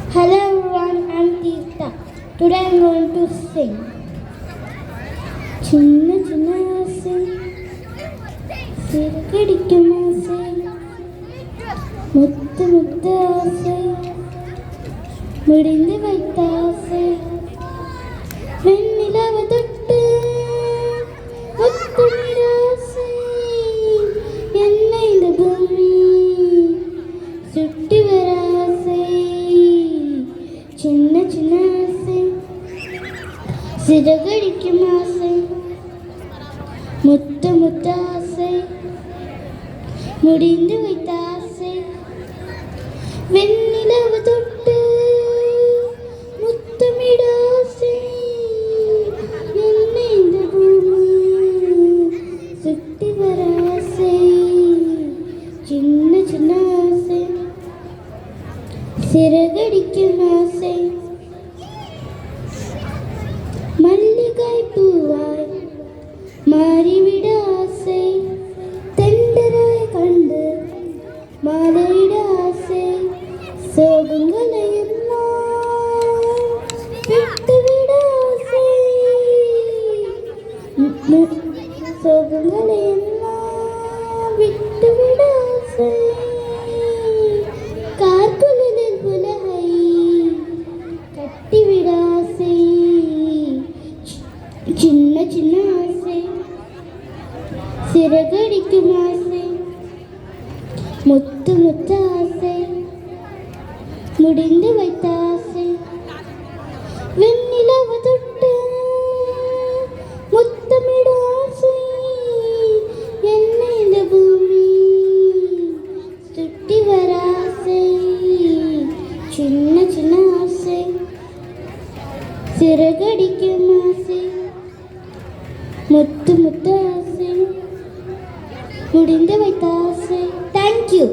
Hello everyone, I'm Tirtha. Today I'm going to sing. சின்ன சின்ன ஆசை சிறுகடிக்கும் ஆசை முத்து முத்து ஆசை முடிந்து வைத்த ஆசை வெண்ணிலவு தொட்டு முத்துமிட ஆசை என்னை இந்த பூமி சுட்டி வர ஆசை சின்ன சின்ன ஆசை சிறகடிக்கும் ஆசை முத்து முத்து ஆசை முடிந்து வைத்த ஆசை வெண்ணிலவு தொட்டு முத்தமிட ஆசை என்னை இந்த பூமி சுட்டி வர ஆசை சின்ன சின்ன ஆசை சிறகடிக்கும் ஆசை மல்லிகை பூவாய் மாறிவிட ஆசை தெண்டராய் கண்டு மாலையிட ஆசை சோகங்களை எல்லாம் விட்டுவிட ஆசை சோகங்களை எல்லாம் விட்டுவிட ஆசை கார்குழலில் உலகை கட்டிவிட ஆசை சின்ன சின்ன ஆசை சிறகடிக்கும் ஆசை முத்து முத்து ஆசை முடிந்து வைத்த ஆசை வெண்ணிலவு தொட்டு முத்தமிட ஆசை என்னை இந்த பூமி சுட்டி வர ஆசை சின்ன சின்ன ஆசை சிறகடிக்கும் ஆசை முத்து முத்து ஆசை முடிந்து வைத்த ஆசை. தேங்க்யூ.